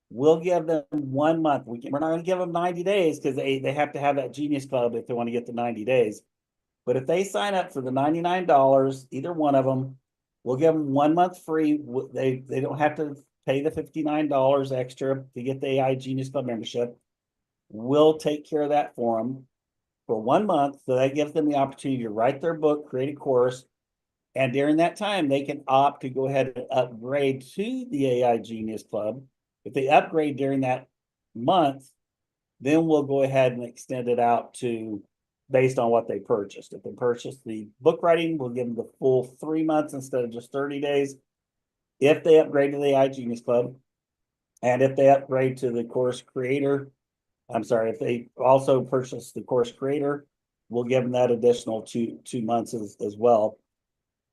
We'll give them 1 month. We're not going to give them 90 days because they have to have that Genius Club if they want to get the 90 days. But if they sign up for the $99, either one of them, we'll give them 1 month free. They don't have to pay the $59 extra to get the AI Genius Club membership. We'll take care of that for them for 1 month. So that gives them the opportunity to write their book, create a course. And during that time, they can opt to go ahead and upgrade to the AI Genius Club. If they upgrade during that month, then we'll go ahead and extend it out to based on what they purchased. If they purchased the book writing, we'll give them the full 3 months instead of just 30 days. If they upgrade to the AI Genius Club, and if they upgrade to the course creator, if they also purchase the course creator, we'll give them that additional two months as well,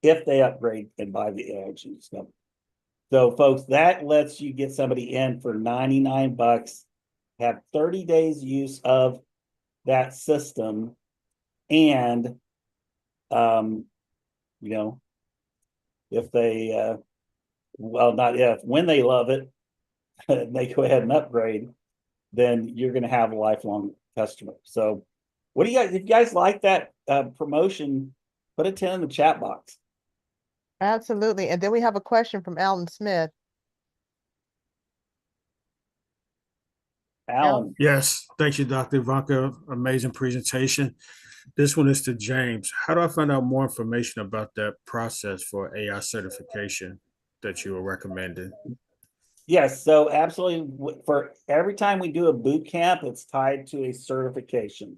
if they upgrade and buy the AIG stuff. So folks, that lets you get somebody in for $99, have 30 days use of that system, and you know, if they well, not if, when they love it, they go ahead and upgrade, then you're going to have a lifelong customer. So what do you guys, if you guys like that promotion, put a 10 in the chat box. Absolutely. And then we have a question from Alan Smith. Alan, Yes, thank you, Dr. Ivanka. Amazing presentation. This one is to James. How do I find out more information about that process for AI certification that you were recommending? yes, so absolutely. For every time we do a boot camp, it's tied to a certification.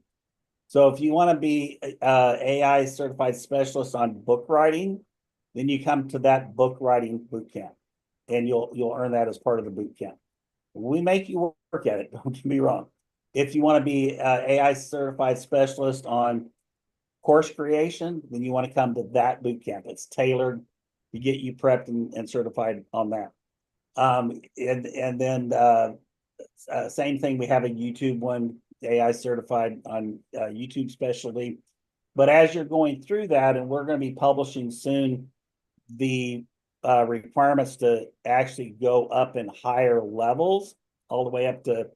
So if you want to be AI certified specialist on book writing, then you come to that book writing boot camp, and you'll earn that as part of the boot camp. We make you work at it. Don't get me wrong. If you want to be AI certified specialist on course creation, then you want to come to that boot camp. It's tailored to get you prepped and certified on that. And then same thing. We have a YouTube one, AI certified on YouTube specialty. But as you're going through that, and we're going to be publishing soon the requirements to actually go up in higher levels, all the way up to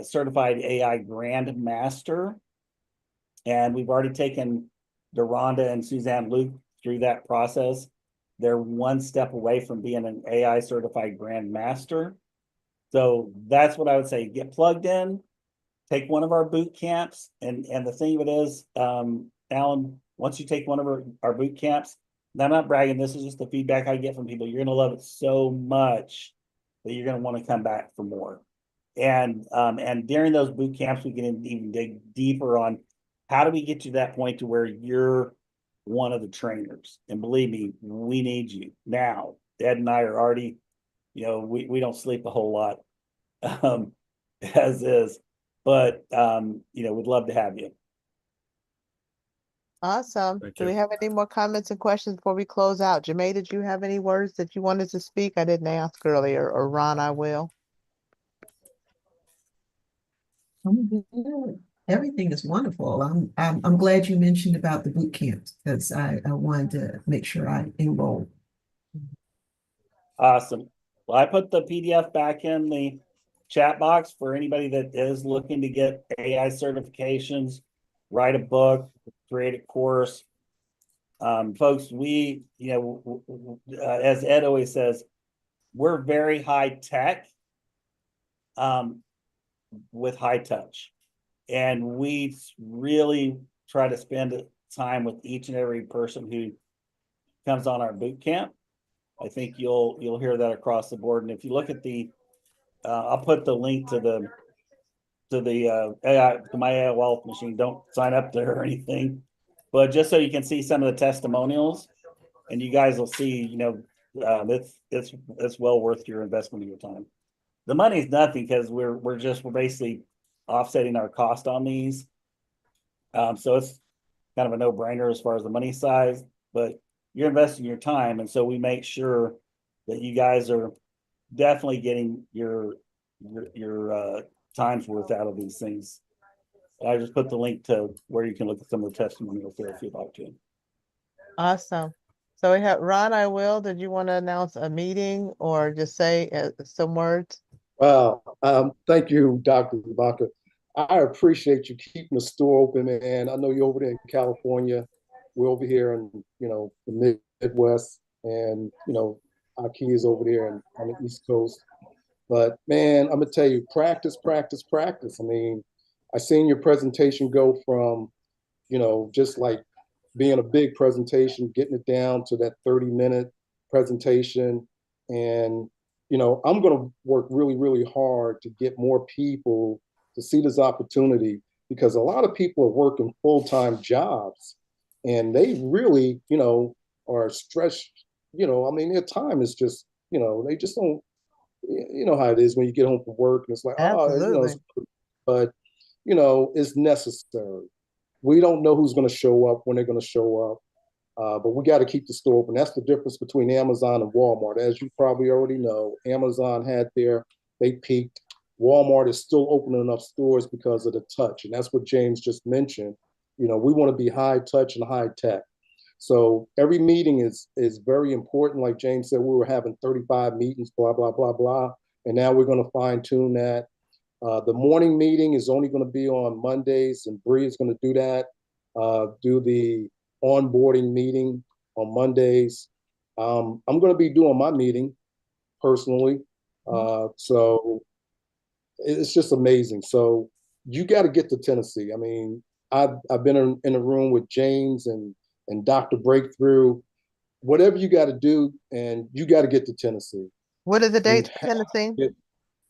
certified AI Grandmaster. And we've already taken Deronda and Suzanne Luke through that process. They're one step away from being an AI certified Grandmaster. So that's what I would say. Get plugged in, take one of our boot camps. And the thing of it is, Alan, once you take one of our boot camps, and I'm not bragging, this is just the feedback I get from people. You're going to love it so much that you're going to want to come back for more. And during those boot camps, we can even dig deeper on how do we get to that point to where you're one of the trainers. And believe me, we need you now. Ed and I are already, we don't sleep a whole lot as is, but we'd love to have you. Awesome. Thank Do we you. have any more comments and questions before we close out? Jermaine, did you have any words that you wanted to speak? I didn't ask earlier, or Ron, I will. I'm good. Everything is wonderful. I'm glad you mentioned about the boot camps because I wanted to make sure I enroll. Awesome. Well, I put the PDF back in the chat box for anybody that is looking to get AI certifications, write a book, create a course. Folks, we, as Ed always says, we're very high tech with high touch. And we really try to spend time with each and every person who comes on our boot camp. I think you'll hear that across the board. And if you look at the, I'll put the link to my AI Wealth Machine. Don't sign up there or anything, but just so you can see some of the testimonials, and you guys will see, it's well worth your investment of your time. The money is nothing because we're basically offsetting our cost on these. So it's kind of a no-brainer as far as the money size, but you're investing your time. And so we make sure that you guys are definitely getting your time's worth out of these things. I just put the link to where you can look at some of the testimonials there if you'd like to. Awesome. So we have Ron, I will. Did you want to announce a meeting or just say some words? Well, thank you, Dr. Ivanka. I appreciate you keeping the store open, and I know you're over there in California. We're over here in, the Midwest, and, our kids over there on the East Coast. But man, I'm gonna tell you, practice, practice, practice. I mean, I seen your presentation go from, just like being a big presentation, getting it down to that 30-minute presentation. And, I'm gonna work really, really hard to get more people to see this opportunity, because a lot of people are working full-time jobs and they really, are stretched, their time is just, they just don't, how it is when you get home from work and it's like, Absolutely. but, it's necessary. we don't know who's going to show up, when they're going to show up. But we got to keep the store open. That's the difference between Amazon and Walmart. As you probably already know, Amazon they peaked. Walmart is still opening up stores because of the touch. And that's what James just mentioned. We want to be high touch and high tech. So every meeting is very important. Like James said, we were having 35 meetings, blah, blah, blah, blah. And now we're going to fine tune that. The morning meeting is only going to be on Mondays, and Bree is going to do that. Do the onboarding meeting on Mondays. I'm going to be doing my meeting personally. So it's just amazing. So you got to get to Tennessee. I mean, I've been in a room with James and Dr. Breakthrough. Whatever you got to do, and you got to get to Tennessee. What are the dates for Tennessee?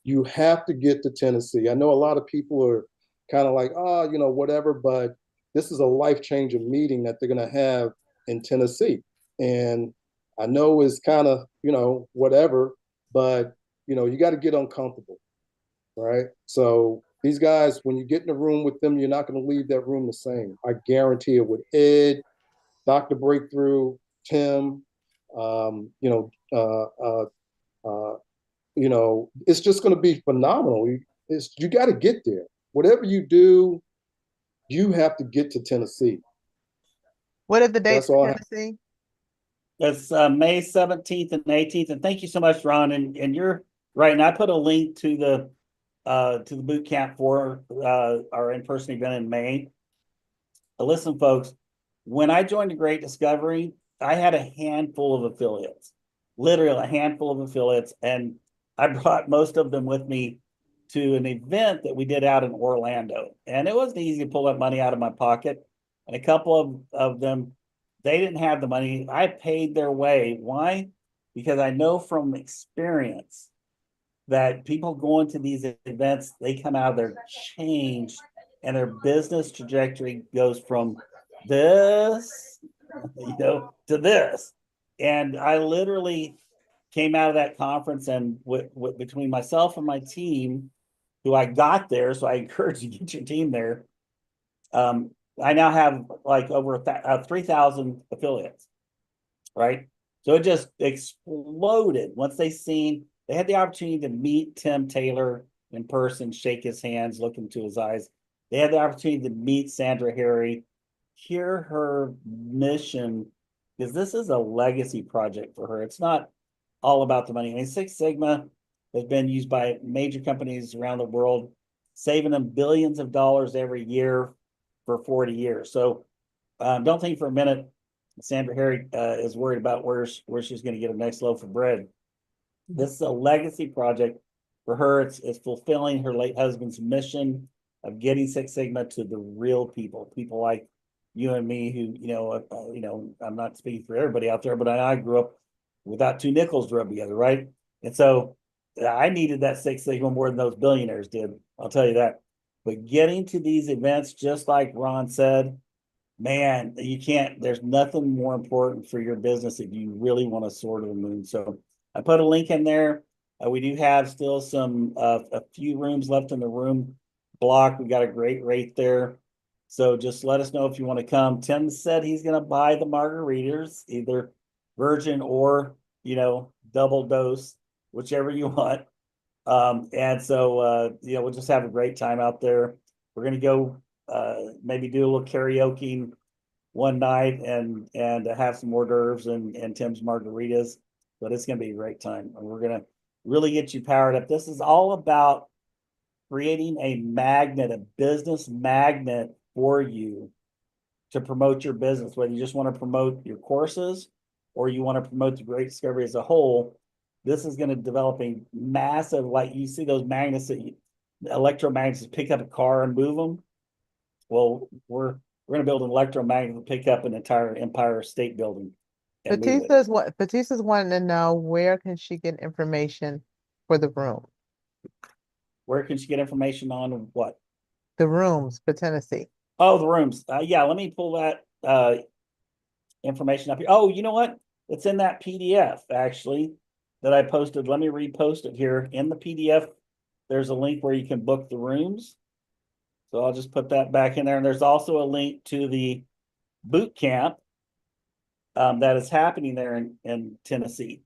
You have to get to Tennessee. I know a lot of people are kind of like, whatever, but this is a life-changing meeting that they're going to have in Tennessee. And I know it's kind of, whatever, but, you got to get uncomfortable, right? So these guys, when you get in the room with them, you're not going to leave that room the same. I guarantee it. With Ed, Dr. Breakthrough, Tim, it's just going to be phenomenal. You got to get there. Whatever you do, you have to get to Tennessee. What are the dates That's all for I have. Tennessee? It's May 17th and 18th. And thank you so much, Ron. And you're right. And I put a link to the boot camp for our in-person event in May. Listen, folks, when I joined the Great Discovery, I had a handful of affiliates, literally a handful of affiliates. And I brought most of them with me to an event that we did out in Orlando. And it wasn't easy to pull that money out of my pocket. And a couple of them, they didn't have the money. I paid their way. Why? Because I know from experience that people going to these events, they come out of there changed, and their business trajectory goes from this, to this. And I literally came out of that conference, and between myself and my team, who I got there, so I encourage you to get your team there. I now have like over 3,000 affiliates, right? So it just exploded once they had the opportunity to meet Tim Taylor in person, shake his hands, look into his eyes. They had the opportunity to meet Sandra Harry, hear her mission, because this is a legacy project for her. It's not all about the money. I mean, Six Sigma has been used by major companies around the world, saving them billions of dollars every year for 40 years. So don't think for a minute Sandra Harry is worried about where she's going to get her next loaf of bread. This is a legacy project for her. It's fulfilling her late husband's mission of getting Six Sigma to the real people like you and me, who, I'm not speaking for everybody out there, but I grew up without two nickels to rub together, right? And so I needed that Six Sigma more than those billionaires did. I'll tell you that. But getting to these events, just like Ron said, man, there's nothing more important for your business if you really want to soar to the moon. So I put a link in there. We do have still a few rooms left in the room block. We got a great rate there. So just let us know if you want to come. Tim said he's going to buy the margaritas, either virgin or, double dose, whichever you want. And so, we'll just have a great time out there. We're going to go maybe do a little karaoke one night and have some hors d'oeuvres and Tim's margaritas, but it's going to be a great time. And we're going to really get you powered up. This is all about creating a business magnet for you to promote your business, whether you just want to promote your courses or you want to promote the Great Discovery as a whole. This is going to develop a massive, like you see those magnets electromagnets that pick up a car and move them. Well, we're going to build an electromagnet to pick up an entire Empire State Building. Batista's wanting to know, where can she get information for the room? Where can she get information on what? The rooms for Tennessee. Oh, the rooms. Yeah, let me pull that information up here. Oh, you know what? It's in that PDF actually that I posted. Let me repost it here. In the PDF, there's a link where you can book the rooms. So I'll just put that back in there. And there's also a link to the boot camp that is happening there in Tennessee.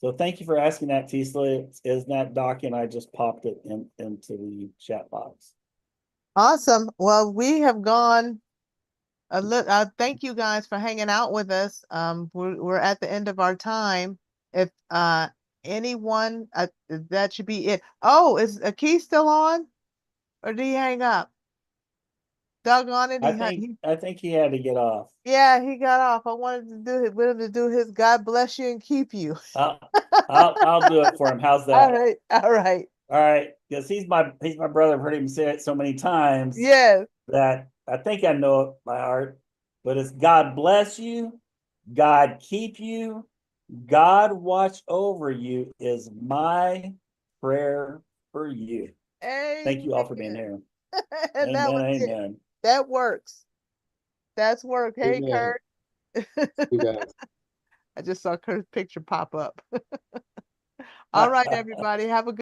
So thank you for asking that, Tisla. Is that doc, and I just popped it into the chat box. Awesome. Well, we have gone thank you guys for hanging out with us. We're at the end of our time. If anyone that should be it. Oh, is Keith still on? Or did he hang up? Doggone it. I think he had to get off. Yeah, he got off. I wanted to do his God bless you and keep you. I'll do it for him. How's that? All right. All right. All right. Because he's my brother. I've heard him say it so many times. Yes. That I think I know it by heart. But it's God bless you, God keep you, God watch over you is my prayer for you. Amen. Thank you all for being here. And Amen. That works. That's work. Hey, Amen. Kurt. You guys. I just saw Kurt's picture pop up. All right, everybody. Have a good